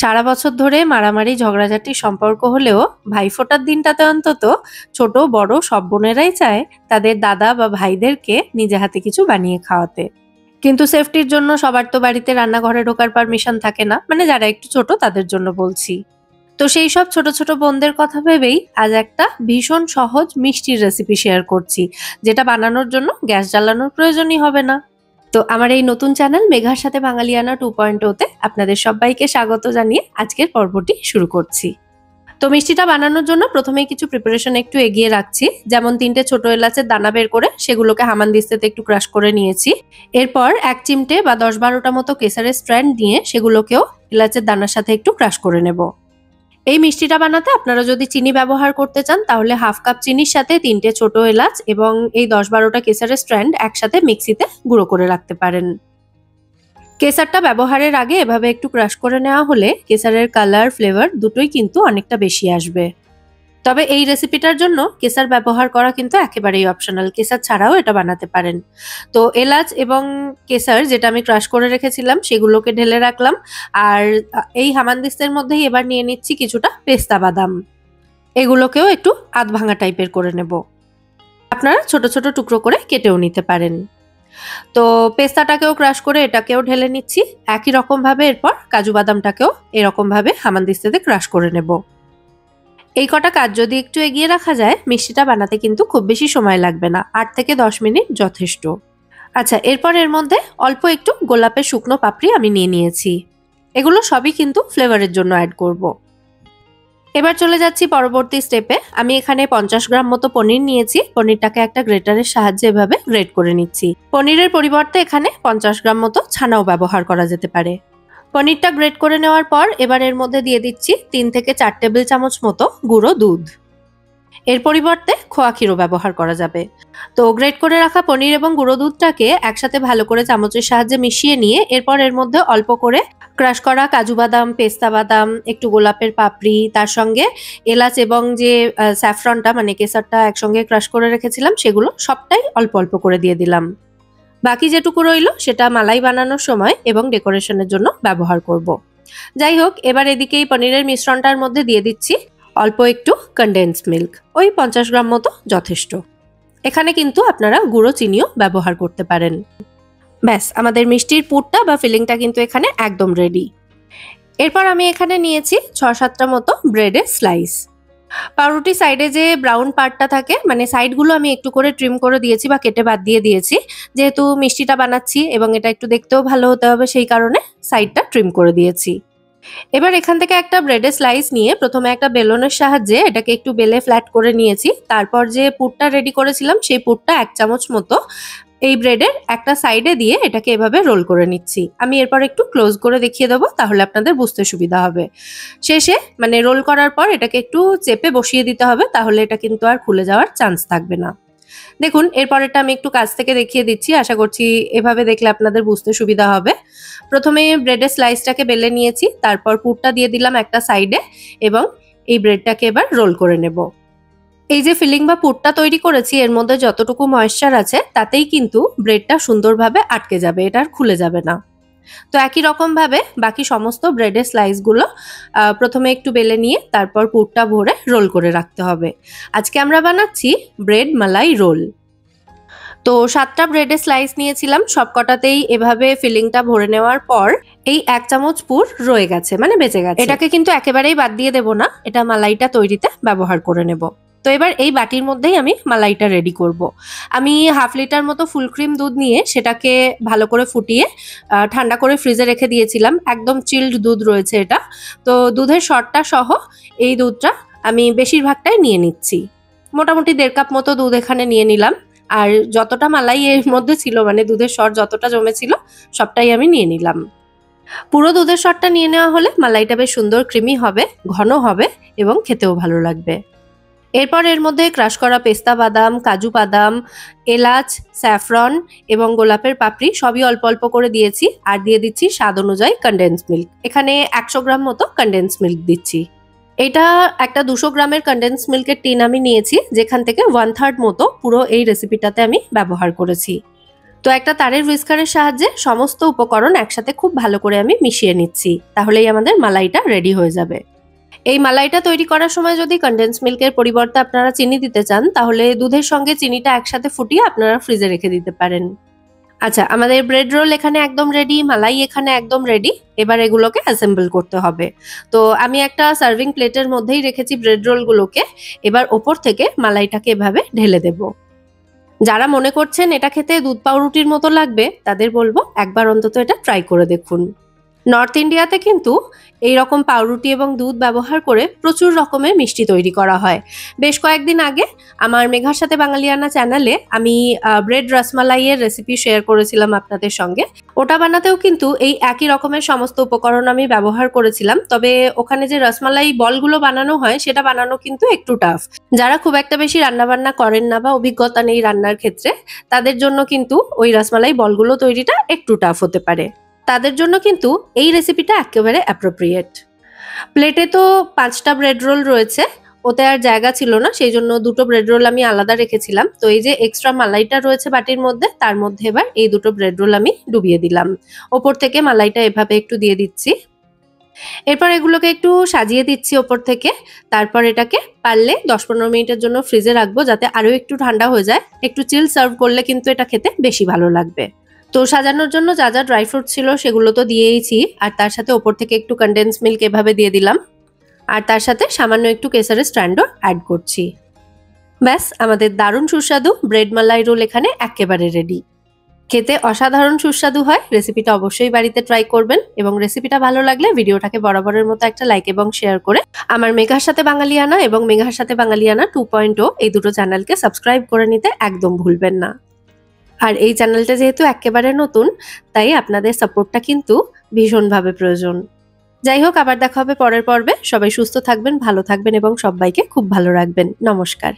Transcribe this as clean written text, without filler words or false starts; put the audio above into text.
সারা বছর ধরে মারামারি ঝগড়াঝাটির সম্পর্ক হলেও ভাইফোঁটার দিনটাতে অন্তত ছোট বড় সব বোনেরাই চায় তাদের দাদা বা ভাইদেরকে নিজে হাতে কিছু বানিয়ে খাওয়াতে। কিন্তু সেফটির জন্য সবার তো বাড়িতে রান্নাঘরে ঢোকার পারমিশন থাকে না, মানে যারা একটু ছোট তাদের জন্য বলছি। তো সেই সব ছোট ছোট বোনদের কথা ভেবেই আজ একটা ভীষণ সহজ মিষ্টির রেসিপি শেয়ার করছি, যেটা বানানোর জন্য গ্যাস জ্বালানোর প্রয়োজনই হবে না। তো আমার এই নতুন চ্যানেল মেঘার সাথে বাঙালিয়ানা 2.0 তে আপনাদের সবাইকে স্বাগত জানিয়ে আজকের পর্বটি শুরু করছি। তো মিষ্টিটা বানানোর জন্য প্রথমেই কিছু প্রিপারেশন একটু এগিয়ে রাখছি। যেমন 3টে ছোট এলাচের দানা বের করে সেগুলোকে হামানদিস্তাতে একটু ক্রাশ করে নিয়েছি। এরপর 1 চিমটে বা 10-12টা মতো কেসারের স্ট্র্যান্ড নিয়ে সেগুলোকেও এলাচের দানার সাথে একটু ক্রাশ করে নেব। এই মিষ্টিটা বানাতে আপনারা যদি চিনি ব্যবহার করতে চান তাহলে 1/2 কাপ চিনির সাথে 3টে ছোট এলাচ এবং এই 10-12টা কেসারের স্ট্র্যান্ড একসাথে মিক্সিতে গুঁড়ো করে রাখতে পারেন। কেসারটা ব্যবহারের আগে এভাবে একটু ক্রাশ করে নেওয়া হলে কেসারের কালার ফ্লেভার দুটোই কিন্তু অনেকটা বেশি আসবে। তবে এই রেসিপিটার জন্য কেসার ব্যবহার করা কিন্তু একেবারেই অপশনাল, কেসার ছাড়াও এটা বানাতে পারেন। তো এলাচ এবং কেসার যেটা আমি ক্রাশ করে রেখেছিলাম সেগুলোকে ঢেলে রাখলাম। আর এই হামানদিস্তার মধ্যেই এবার নিয়ে নিচ্ছি কিছুটা পেস্তা বাদাম। এগুলোকেও একটু আধ ভাঙা টাইপের করে নেব। আপনারা ছোট ছোট টুকরো করে কেটেও নিতে পারেন। তো পেস্তাটাকেও ক্রাশ করে এটাকেও ঢেলে নিচ্ছি। একই রকম ভাবে এরপর কাজু বাদামটাকেও এরকম ভাবে হামানদিস্তাতে ক্রাশ করে নেব। এই কটা কাজ যদি একটু এগিয়ে রাখা যায় মিষ্টিটা বানাতে কিন্তু খুব বেশি সময় লাগবে না, 8 থেকে 10 মিনিট যথেষ্ট। আচ্ছা, এরপর এর মধ্যে অল্প একটু গোলাপের শুকনো পাপড়ি আমি নিয়ে নিয়েছি। এগুলো সবই কিন্তু ফ্লেভারের জন্য অ্যাড করব। এবার চলে যাচ্ছি পরবর্তী স্টেপে। আমি এখানে 50 গ্রাম মতো পনির নিয়েছি। পনিরটাকে একটা গ্রেটারের সাহায্যে এভাবে গ্রেট করে নিচ্ছি। পনিরের পরিবর্তে এখানে 50 গ্রাম মতো ছানাও ব্যবহার করা যেতে পারে। পনিরটা গ্রেট করে নেওয়ার পর এবার এর মধ্যে দিয়ে দিচ্ছি 3 থেকে 4 টেবিল চামচ মতো গুঁড়ো দুধ। এর পরিবর্তে খোয়া ক্ষীরও ব্যবহার করা যাবে। তো গ্রেট করে রাখা পনির এবং গুঁড়ো দুধটাকে একসাথে ভালো করে চামচের সাহায্যে মিশিয়ে নিয়ে এরপর এর মধ্যে অল্প করে ক্রাশ করা কাজু বাদাম, পেস্তা বাদাম, একটু গোলাপের পাপড়ি, তার সঙ্গে এলাচ এবং যে স্যাফরনটা মানে কেসারটা একসঙ্গে ক্রাশ করে রেখেছিলাম সেগুলো সবটাই অল্প অল্প করে দিয়ে দিলাম। বাকি যেটুকু রইল সেটা মালাই বানানোর সময় এবং ডেকোরেশনের জন্য ব্যবহার করব। যাই হোক, এবার এদিকে এই পনিরের মিশ্রণটার মধ্যে দিয়ে দিচ্ছি অল্প একটু কনডেন্স মিল্ক, ওই 50 গ্রাম মতো যথেষ্ট। এখানে কিন্তু আপনারা গুঁড়ো চিনিও ব্যবহার করতে পারেন। ব্যাস, আমাদের মিষ্টির পুরটা বা ফিলিংটা কিন্তু এখানে একদম রেডি। এরপর আমি এখানে নিয়েছি 6-7টা মতো ব্রেডের স্লাইস। পাউরুটি সাইডে যে ব্রাউন পার্টটা থাকে মানে সাইডগুলো আমি একটু করে ট্রিম করে দিয়েছি বা কেটে বাদ দিয়ে দিয়েছি, যেহেতু মিষ্টিটা বানাচ্ছি এবং এটা একটু দেখতেও ভালো হতে হবে সেই কারণে সাইডটা ট্রিম করে দিয়েছি। এবার এখান থেকে একটা ব্রেডের স্লাইস নিয়ে প্রথমে একটা বেলনের সাহায্যে এটাকে একটু বেলে ফ্ল্যাট করে নিয়েছি। তারপর যে পুরটা রেডি করেছিলাম সেই পুরটা 1 চামচ মতো এই ব্রেডের একটা সাইডে দিয়ে এটাকে এভাবে রোল করে নিচ্ছি। আমি এরপর একটু ক্লোজ করে দেখিয়ে দেবো, তাহলে আপনাদের বুঝতে সুবিধা হবে। শেষে মানে রোল করার পর এটাকে একটু চেপে বসিয়ে দিতে হবে, তাহলে এটা কিন্তু আর খুলে যাওয়ার চান্স থাকবে না। দেখুন, এরপর এটা আমি একটু কাছ থেকে দেখিয়ে দিচ্ছি, আশা করছি এভাবে দেখলে আপনাদের বুঝতে সুবিধা হবে। প্রথমে ব্রেডের স্লাইসটাকে বেলে নিয়েছি, তারপর পুরটা দিয়ে দিলাম একটা সাইডে এবং এই ব্রেডটাকে এবার রোল করে নেব। এই যে ফিলিং বা পুরটা তৈরি করেছি এর মধ্যে যতটুকু ময়েশ্চার আছে তাতেই কিন্তু ব্রেডটা সুন্দরভাবে আটকে যাবে, এটা আর খুলে যাবে না। তো একই রকম ভাবে বাকি সমস্ত ব্রেডের স্লাইসগুলো প্রথমে একটু বেলে নিয়ে তারপর পুরটা ভরে রোল করে রাখতে হবে। আজকে আমরা বানাচ্ছি ব্রেড মালাই রোল। তো 7টা ব্রেডের স্লাইস নিয়েছিলাম, সবকটাতেই এভাবে ফিলিংটা ভরে নেওয়ার পর এই 1 চামচ পুর রয়ে গেছে মানে বেঁচে গেছে। এটাকে কিন্তু একেবারেই বাদ দিয়ে দেব না, এটা মালাইটা তৈরিতে ব্যবহার করে নেব। তো এবার এই বাটির মধ্যেই আমি মালাইটা রেডি করব। আমি 1/2 লিটার মতো ফুল ক্রিম দুধ নিয়ে সেটাকে ভালো করে ফুটিয়ে ঠান্ডা করে ফ্রিজে রেখে দিয়েছিলাম। একদম চিল্ড দুধ রয়েছে এটা। তো দুধের সরটা সহ এই দুধটা আমি বেশিরভাগটাই নিয়ে নিচ্ছি। মোটামুটি 1.5 কাপ মতো দুধ এখানে নিয়ে নিলাম। আর যতটা মালাই এর মধ্যে ছিল মানে দুধের সর যতটা জমেছিল সবটাই আমি নিয়ে নিলাম। পুরো দুধের সরটা নিয়ে নেওয়া হলে মালাইটা বেশ সুন্দর ক্রিমি হবে, ঘন হবে এবং খেতেও ভালো লাগবে। এরপর এর মধ্যে ক্রাশ করা পেস্তা বাদাম, কাজু বাদাম, এলাচ, স্যাফরন এবং গোলাপের পাপড়ি সবই অল্প অল্প করে দিয়েছি। আর দিয়ে দিচ্ছি স্বাদ অনুযায়ী কনডেন্স মিল্ক। এখানে 100 গ্রাম মতো কনডেন্স মিল্ক দিচ্ছি। এটা একটা 200 গ্রামের কনডেন্স মিল্কের টিন আমি নিয়েছি, যেখান থেকে 1/3 মতো পুরো এই রেসিপিটাতে আমি ব্যবহার করেছি। তো একটা তারের হুইস্কারের সাহায্যে সমস্ত উপকরণ একসাথে খুব ভালো করে আমি মিশিয়ে নিচ্ছি, তাহলেই আমাদের মালাইটা রেডি হয়ে যাবে। এই মালাইটা তৈরি করার সময় যদি কনডেন্স মিল্কের পরিবর্তে আপনারা চিনি দিতে চান, তাহলে দুধের সঙ্গে চিনিটা একসাথে ফুটিয়ে আপনারা ফ্রিজে রেখে দিতে পারেন। আচ্ছা, আমাদের ব্রেড রোল এখানে একদম রেডি, মালাই এখানে একদম রেডি। এবার এগুলোকে অ্যাসেম্বল করতে হবে। তো আমি একটা সার্ভিং প্লেটের মধ্যেই রেখেছি ব্রেড রোলগুলোকে। এবার ওপর থেকে মালাইটাকে এভাবে ঢেলে দেব। যারা মনে করছেন এটা খেতে দুধ পাউরুটির মতো লাগবে, তাদের বলবো একবার অন্তত এটা ট্রাই করে দেখুন। নর্থ ইন্ডিয়াতে কিন্তু এই রকম পাউরুটি এবং দুধ ব্যবহার করে প্রচুর রকমের মিষ্টি তৈরি করা হয়। বেশ কয়েকদিন আগে আমার মেঘার সাথে বাঙালিয়ানা চ্যানেলে আমি ব্রেড রসমালাইয়ের রেসিপি শেয়ার করেছিলাম আপনাদের সঙ্গে। ওটা বানাতেও কিন্তু এই একই রকমের সমস্ত উপকরণ আমি ব্যবহার করেছিলাম, তবে ওখানে যে রসমালাই বলগুলো বানানো হয় সেটা বানানো কিন্তু একটু টাফ। যারা খুব একটা বেশি রান্নাবান্না করেন না বা অভিজ্ঞতা নেই রান্নার ক্ষেত্রে, তাদের জন্য কিন্তু ওই রসমালাই বলগুলো তৈরিটা একটু টাফ হতে পারে। তাদের জন্য কিন্তু এই রেসিপিটা একেবারে অ্যাপ্রোপ্রিয়েট। প্লেটে তো 5টা ব্রেড রোল রয়েছে, ওতে আর জায়গা ছিল না, সেই জন্য 2টো ব্রেড রোল আমি আলাদা রেখেছিলাম। তো এই যে এক্সট্রা মালাইটা রয়েছে বাটির মধ্যে, তার মধ্যে এবার এই 2টো ব্রেড রোল আমি ডুবিয়ে দিলাম। ওপর থেকে মালাইটা এভাবে একটু দিয়ে দিচ্ছি। এরপর এগুলোকে একটু সাজিয়ে দিচ্ছি ওপর থেকে। তারপর এটাকে পারলে 10-15 মিনিটের জন্য ফ্রিজে রাখবো, যাতে আরো একটু ঠান্ডা হয়ে যায়। একটু চিল সার্ভ করলে কিন্তু এটা খেতে বেশি ভালো লাগবে। তো সাজানোর জন্য যা যা ড্রাই ফ্রুট ছিল সেগুলো তো দিয়েইছি, আর তার সাথে ওপর থেকে একটু কনডেন্স মিল্ক এভাবে দিয়ে দিলাম, আর তার সাথে সামান্য একটু কেসারের স্ট্র্যান্ডও অ্যাড করছি। ব্যাস, আমাদের দারুণ সুস্বাদু ব্রেড মালাই রোল এখানে একেবারে রেডি। খেতে অসাধারণ সুস্বাদু হয়। রেসিপিটা অবশ্যই বাড়িতে ট্রাই করবেন, এবং রেসিপিটা ভালো লাগলে ভিডিওটাকে বরাবরের মতো একটা লাইক এবং শেয়ার করে আমার মেঘার সাথে বাঙালিয়ানা এবং মেঘার সাথে বাঙালিয়ানা 2.0 এই দুটো চ্যানেলকে সাবস্ক্রাইব করে নিতে একদম ভুলবেন না। আর এই চ্যানেলটা যেহেতু একেবারে নতুন, তাই আপনাদের সাপোর্টটা কিন্তু ভীষণভাবে প্রয়োজন। যাই হোক, আবার দেখা হবে পরের পর্বে। সবাই সুস্থ থাকবেন, ভালো থাকবেন এবং সবাইকে খুব ভালো রাখবেন। নমস্কার।